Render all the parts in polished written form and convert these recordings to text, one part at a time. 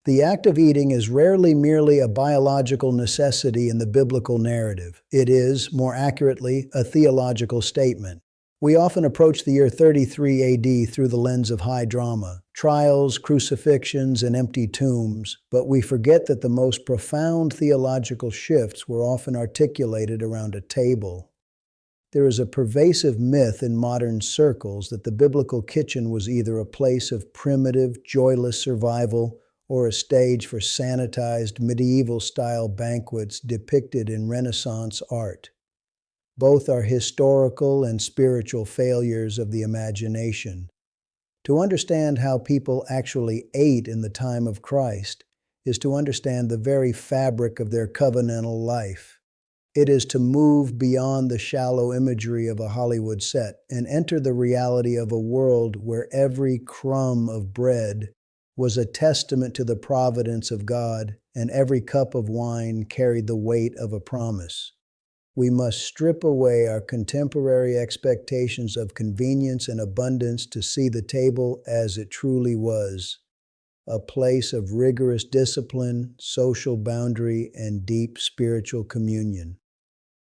The act of eating is rarely merely a biological necessity in the biblical narrative. It is, more accurately, a theological statement. We often approach the year 33 AD through the lens of high drama, trials, crucifixions, and empty tombs, but we forget that the most profound theological shifts were often articulated around a table. There is a pervasive myth in modern circles that the biblical kitchen was either a place of primitive, joyless survival or a stage for sanitized, medieval-style banquets depicted in Renaissance art. Both are historical and spiritual failures of the imagination. To understand how people actually ate in the time of Christ is to understand the very fabric of their covenantal life. It is to move beyond the shallow imagery of a Hollywood set and enter the reality of a world where every crumb of bread was a testament to the providence of God, and every cup of wine carried the weight of a promise. We must strip away our contemporary expectations of convenience and abundance to see the table as it truly was, a place of rigorous discipline, social boundary, and deep spiritual communion.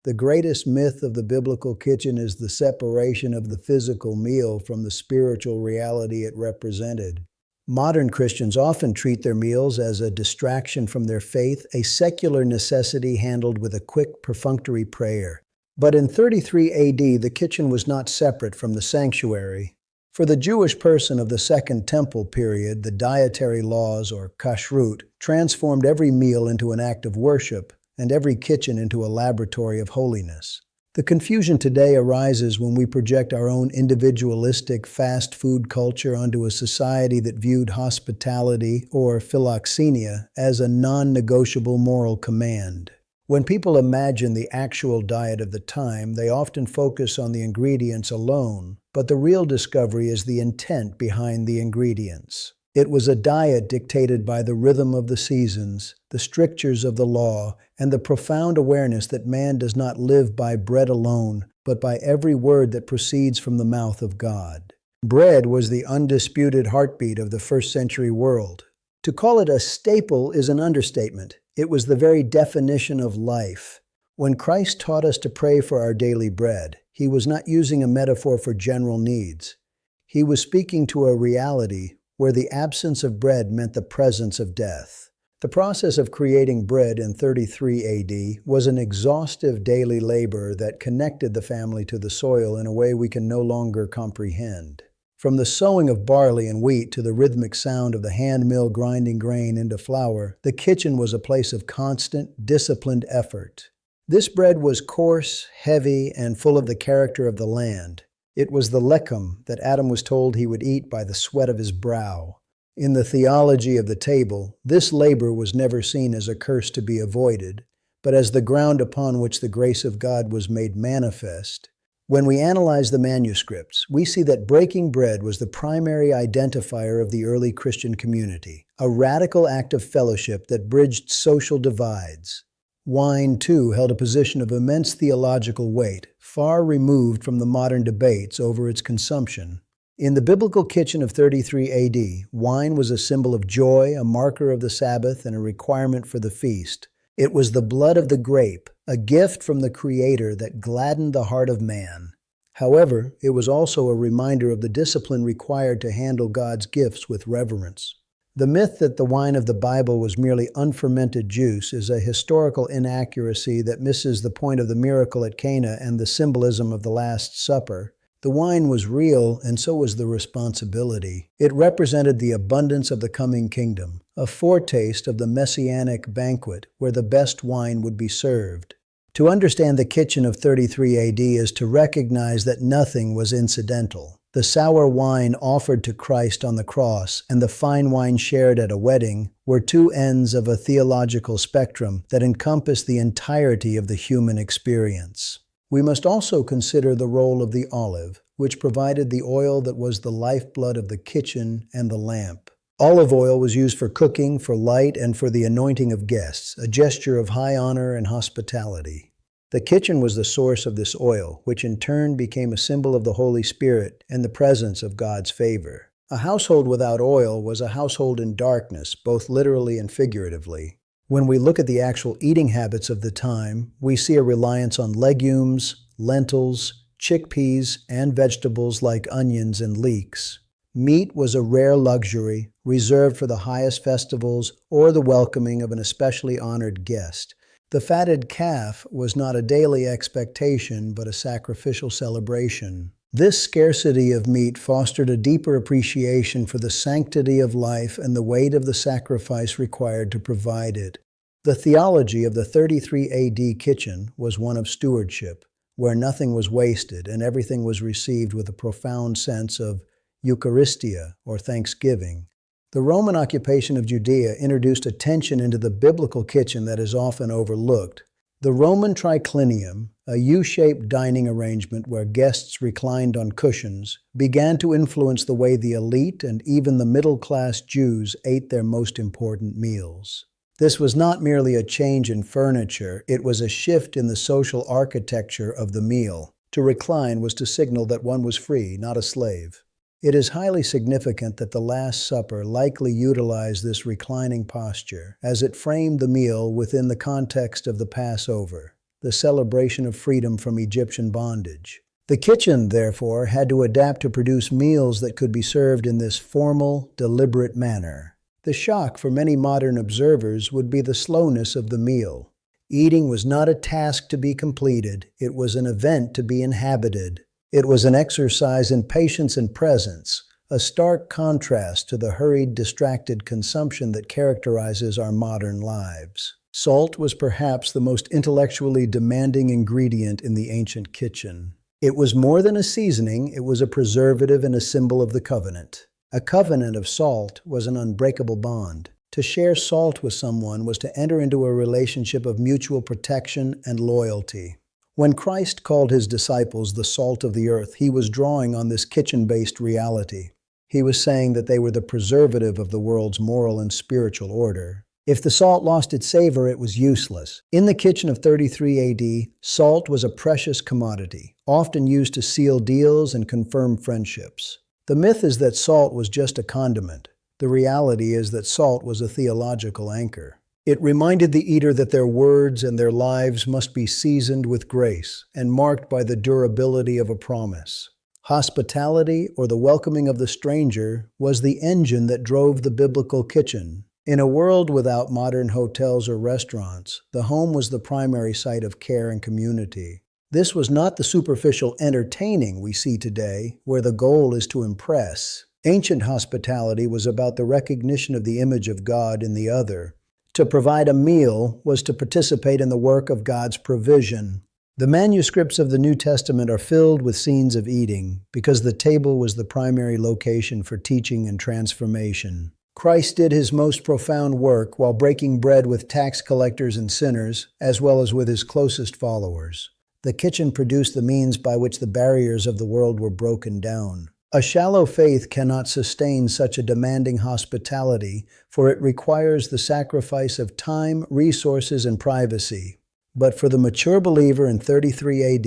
The greatest myth of the biblical kitchen is the separation of the physical meal from the spiritual reality it represented. Modern Christians often treat their meals as a distraction from their faith, a secular necessity handled with a quick, perfunctory prayer. But in 33 AD, the kitchen was not separate from the sanctuary. For the Jewish person of the Second Temple period, the dietary laws, or kashrut, transformed every meal into an act of worship, and every kitchen into a laboratory of holiness. The confusion today arises when we project our own individualistic fast food culture onto a society that viewed hospitality, or philoxenia, as a non-negotiable moral command. When people imagine the actual diet of the time, they often focus on the ingredients alone, but the real discovery is the intent behind the ingredients. It was a diet dictated by the rhythm of the seasons, the strictures of the law, and the profound awareness that man does not live by bread alone, but by every word that proceeds from the mouth of God. Bread was the undisputed heartbeat of the first-century world. To call it a staple is an understatement. It was the very definition of life. When Christ taught us to pray for our daily bread, he was not using a metaphor for general needs. He was speaking to a reality where the absence of bread meant the presence of death. The process of creating bread in 33 AD was an exhaustive daily labor that connected the family to the soil in a way we can no longer comprehend. From the sowing of barley and wheat to the rhythmic sound of the hand mill grinding grain into flour, the kitchen was a place of constant, disciplined effort. This bread was coarse, heavy, and full of the character of the land. It was the lechem that Adam was told he would eat by the sweat of his brow. In the theology of the table, this labor was never seen as a curse to be avoided, but as the ground upon which the grace of God was made manifest. When we analyze the manuscripts, we see that breaking bread was the primary identifier of the early Christian community, a radical act of fellowship that bridged social divides. Wine, too, held a position of immense theological weight, far removed from the modern debates over its consumption. In the biblical kitchen of 33 AD, wine was a symbol of joy, a marker of the Sabbath, and a requirement for the feast. It was the blood of the grape, a gift from the Creator that gladdened the heart of man. However, it was also a reminder of the discipline required to handle God's gifts with reverence. The myth that the wine of the Bible was merely unfermented juice is a historical inaccuracy that misses the point of the miracle at Cana and the symbolism of the Last Supper. The wine was real, and so was the responsibility. It represented the abundance of the coming kingdom, a foretaste of the messianic banquet where the best wine would be served. To understand the kitchen of 33 AD is to recognize that nothing was incidental. The sour wine offered to Christ on the cross and the fine wine shared at a wedding were two ends of a theological spectrum that encompassed the entirety of the human experience. We must also consider the role of the olive, which provided the oil that was the lifeblood of the kitchen and the lamp. Olive oil was used for cooking, for light, and for the anointing of guests, a gesture of high honor and hospitality. The kitchen was the source of this oil, which in turn became a symbol of the Holy Spirit and the presence of God's favor. A household without oil was a household in darkness, both literally and figuratively. When we look at the actual eating habits of the time, we see a reliance on legumes, lentils, chickpeas, and vegetables like onions and leeks. Meat was a rare luxury, reserved for the highest festivals or the welcoming of an especially honored guest. The fatted calf was not a daily expectation, but a sacrificial celebration. This scarcity of meat fostered a deeper appreciation for the sanctity of life and the weight of the sacrifice required to provide it. The theology of the 33 AD kitchen was one of stewardship, where nothing was wasted and everything was received with a profound sense of Eucharistia, or thanksgiving. The Roman occupation of Judea introduced a tension into the biblical kitchen that is often overlooked. The Roman triclinium, a U-shaped dining arrangement where guests reclined on cushions, began to influence the way the elite and even the middle-class Jews ate their most important meals. This was not merely a change in furniture, it was a shift in the social architecture of the meal. To recline was to signal that one was free, not a slave. It is highly significant that the Last Supper likely utilized this reclining posture, as it framed the meal within the context of the Passover, the celebration of freedom from Egyptian bondage. The kitchen, therefore, had to adapt to produce meals that could be served in this formal, deliberate manner. The shock for many modern observers would be the slowness of the meal. Eating was not a task to be completed, it was an event to be inhabited. It was an exercise in patience and presence, a stark contrast to the hurried, distracted consumption that characterizes our modern lives. Salt was perhaps the most intellectually demanding ingredient in the ancient kitchen. It was more than a seasoning, it was a preservative and a symbol of the covenant. A covenant of salt was an unbreakable bond. To share salt with someone was to enter into a relationship of mutual protection and loyalty. When Christ called his disciples the salt of the earth, he was drawing on this kitchen-based reality. He was saying that they were the preservative of the world's moral and spiritual order. If the salt lost its savor, it was useless. In the kitchen of 33 AD, salt was a precious commodity, often used to seal deals and confirm friendships. The myth is that salt was just a condiment. The reality is that salt was a theological anchor. It reminded the eater that their words and their lives must be seasoned with grace and marked by the durability of a promise. Hospitality, or the welcoming of the stranger, was the engine that drove the biblical kitchen. In a world without modern hotels or restaurants, the home was the primary site of care and community. This was not the superficial entertaining we see today, where the goal is to impress. Ancient hospitality was about the recognition of the image of God in the other. To provide a meal was to participate in the work of God's provision. The manuscripts of the New Testament are filled with scenes of eating, because the table was the primary location for teaching and transformation. Christ did his most profound work while breaking bread with tax collectors and sinners, as well as with his closest followers. The kitchen produced the means by which the barriers of the world were broken down. A shallow faith cannot sustain such a demanding hospitality, for it requires the sacrifice of time, resources, and privacy. But for the mature believer in 33 AD,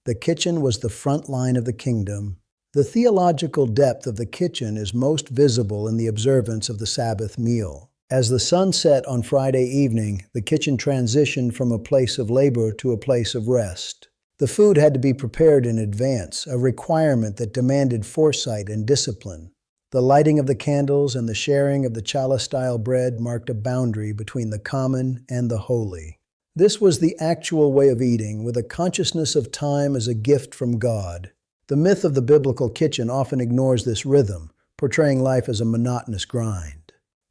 the kitchen was the front line of the kingdom. The theological depth of the kitchen is most visible in the observance of the Sabbath meal. As the sun set on Friday evening, the kitchen transitioned from a place of labor to a place of rest. The food had to be prepared in advance, a requirement that demanded foresight and discipline. The lighting of the candles and the sharing of the challah-style bread marked a boundary between the common and the holy. This was the actual way of eating, with a consciousness of time as a gift from God. The myth of the biblical kitchen often ignores this rhythm, portraying life as a monotonous grind.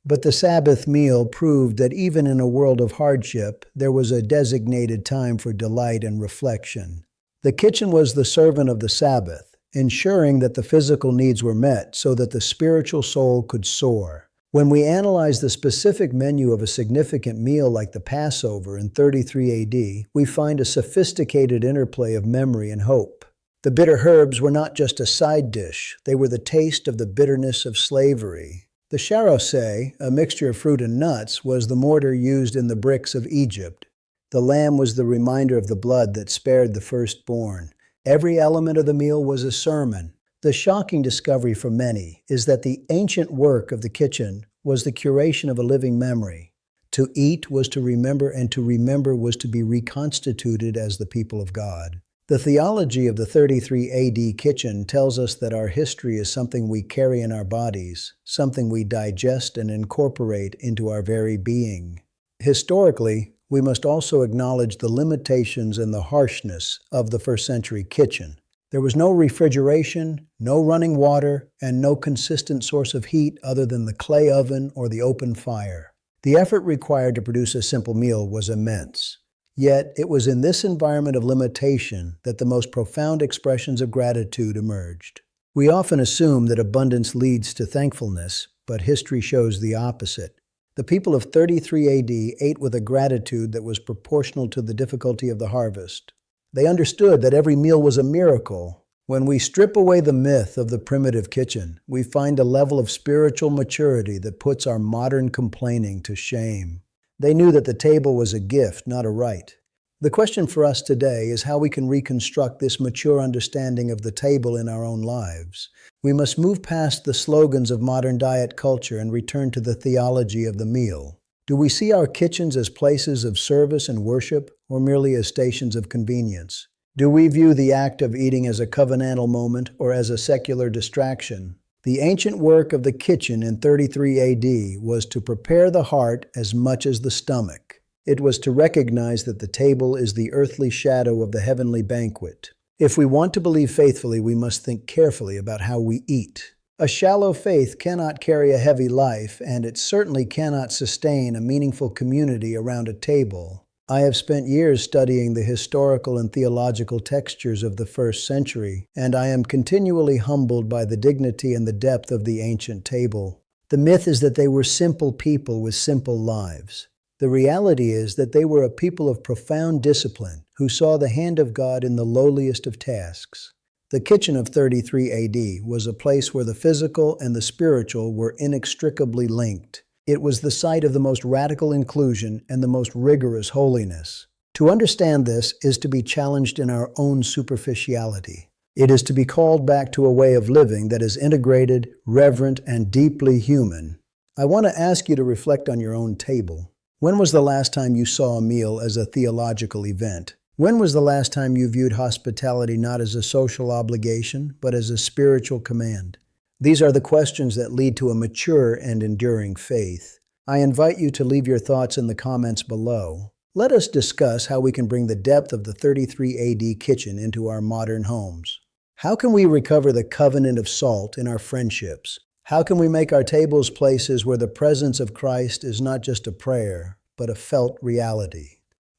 But the Sabbath meal proved that even in a world of hardship, there was a designated time for delight and reflection. The kitchen was the servant of the Sabbath, ensuring that the physical needs were met so that the spiritual soul could soar. When we analyze the specific menu of a significant meal like the Passover in 33 AD, we find a sophisticated interplay of memory and hope. The bitter herbs were not just a side dish, they were the taste of the bitterness of slavery. The charosé, a mixture of fruit and nuts, was the mortar used in the bricks of Egypt. The lamb was the reminder of the blood that spared the firstborn. Every element of the meal was a sermon. The shocking discovery for many is that the ancient work of the kitchen was the curation of a living memory. To eat was to remember, and to remember was to be reconstituted as the people of God. The theology of the 33 AD kitchen tells us that our history is something we carry in our bodies, something we digest and incorporate into our very being. Historically, we must also acknowledge the limitations and the harshness of the first century kitchen. There was no refrigeration, no running water, and no consistent source of heat other than the clay oven or the open fire. The effort required to produce a simple meal was immense. Yet, it was in this environment of limitation that the most profound expressions of gratitude emerged. We often assume that abundance leads to thankfulness, but history shows the opposite. The people of 33 AD ate with a gratitude that was proportional to the difficulty of the harvest. They understood that every meal was a miracle. When we strip away the myth of the primitive kitchen, we find a level of spiritual maturity that puts our modern complaining to shame. They knew that the table was a gift, not a right. The question for us today is how we can reconstruct this mature understanding of the table in our own lives. We must move past the slogans of modern diet culture and return to the theology of the meal. Do we see our kitchens as places of service and worship, or merely as stations of convenience? Do we view the act of eating as a covenantal moment or as a secular distraction? The ancient work of the kitchen in 33 AD was to prepare the heart as much as the stomach. It was to recognize that the table is the earthly shadow of the heavenly banquet. If we want to believe faithfully, we must think carefully about how we eat. A shallow faith cannot carry a heavy life, and it certainly cannot sustain a meaningful community around a table. I have spent years studying the historical and theological textures of the first century, and I am continually humbled by the dignity and the depth of the ancient table. The myth is that they were simple people with simple lives. The reality is that they were a people of profound discipline who saw the hand of God in the lowliest of tasks. The kitchen of 33 AD was a place where the physical and the spiritual were inextricably linked. It was the site of the most radical inclusion and the most rigorous holiness. To understand this is to be challenged in our own superficiality. It is to be called back to a way of living that is integrated, reverent, and deeply human. I want to ask you to reflect on your own table. When was the last time you saw a meal as a theological event? When was the last time you viewed hospitality not as a social obligation, but as a spiritual command? These are the questions that lead to a mature and enduring faith. I invite you to leave your thoughts in the comments below. Let us discuss how we can bring the depth of the 33 AD kitchen into our modern homes. How can we recover the covenant of salt in our friendships? How can we make our tables places where the presence of Christ is not just a prayer, but a felt reality?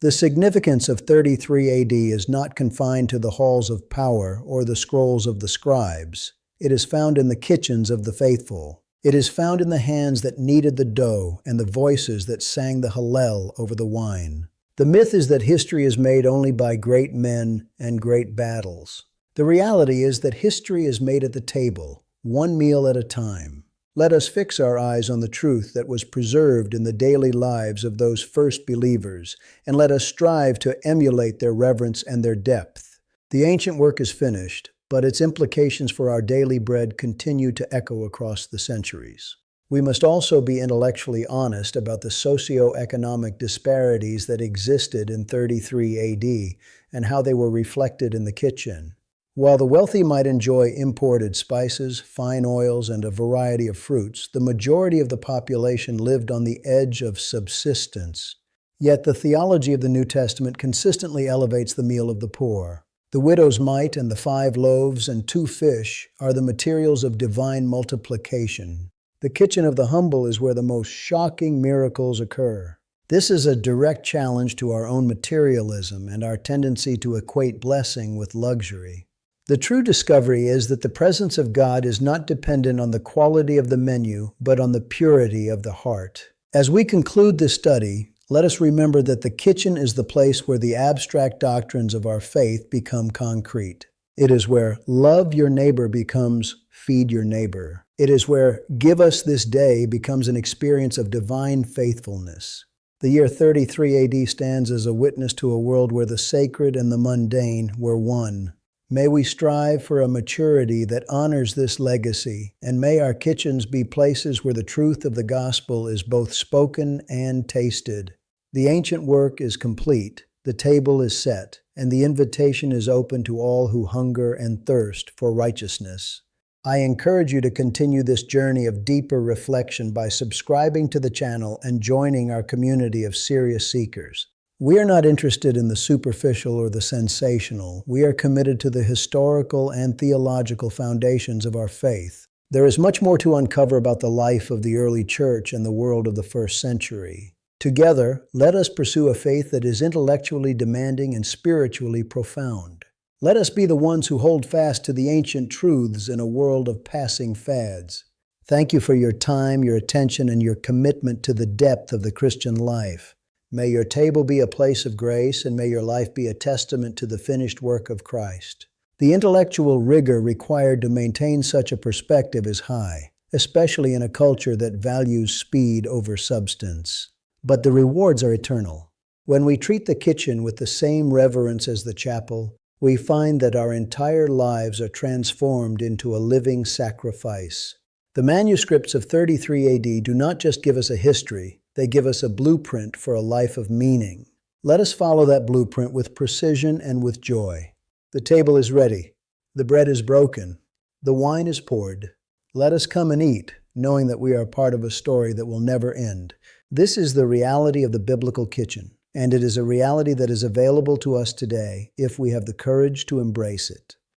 The significance of 33 AD is not confined to the halls of power or the scrolls of the scribes. It is found in the kitchens of the faithful. It is found in the hands that kneaded the dough and the voices that sang the Hallel over the wine. The myth is that history is made only by great men and great battles. The reality is that history is made at the table, one meal at a time. Let us fix our eyes on the truth that was preserved in the daily lives of those first believers, and let us strive to emulate their reverence and their depth. The ancient work is finished, but its implications for our daily bread continue to echo across the centuries. We must also be intellectually honest about the socio-economic disparities that existed in 33 AD and how they were reflected in the kitchen. While the wealthy might enjoy imported spices, fine oils, and a variety of fruits, the majority of the population lived on the edge of subsistence. Yet the theology of the New Testament consistently elevates the meal of the poor. The widow's mite and the 5 loaves and 2 fish are the materials of divine multiplication. The kitchen of the humble is where the most shocking miracles occur. This is a direct challenge to our own materialism and our tendency to equate blessing with luxury. The true discovery is that the presence of God is not dependent on the quality of the menu, but on the purity of the heart. As we conclude this study, let us remember that the kitchen is the place where the abstract doctrines of our faith become concrete. It is where love your neighbor becomes feed your neighbor. It is where give us this day becomes an experience of divine faithfulness. The year 33 AD stands as a witness to a world where the sacred and the mundane were one. May we strive for a maturity that honors this legacy, and may our kitchens be places where the truth of the gospel is both spoken and tasted. The ancient work is complete, the table is set, and the invitation is open to all who hunger and thirst for righteousness. I encourage you to continue this journey of deeper reflection by subscribing to the channel and joining our community of serious seekers. We are not interested in the superficial or the sensational. We are committed to the historical and theological foundations of our faith. There is much more to uncover about the life of the early church and the world of the first century. Together, let us pursue a faith that is intellectually demanding and spiritually profound. Let us be the ones who hold fast to the ancient truths in a world of passing fads. Thank you for your time, your attention, and your commitment to the depth of the Christian life. May your table be a place of grace, and may your life be a testament to the finished work of Christ. The intellectual rigor required to maintain such a perspective is high, especially in a culture that values speed over substance. But the rewards are eternal. When we treat the kitchen with the same reverence as the chapel, we find that our entire lives are transformed into a living sacrifice. The manuscripts of 33 AD do not just give us a history, they give us a blueprint for a life of meaning. Let us follow that blueprint with precision and with joy. The table is ready. The bread is broken. The wine is poured. Let us come and eat, knowing that we are part of a story that will never end. This is the reality of the biblical kitchen, and it is a reality that is available to us today if we have the courage to embrace it.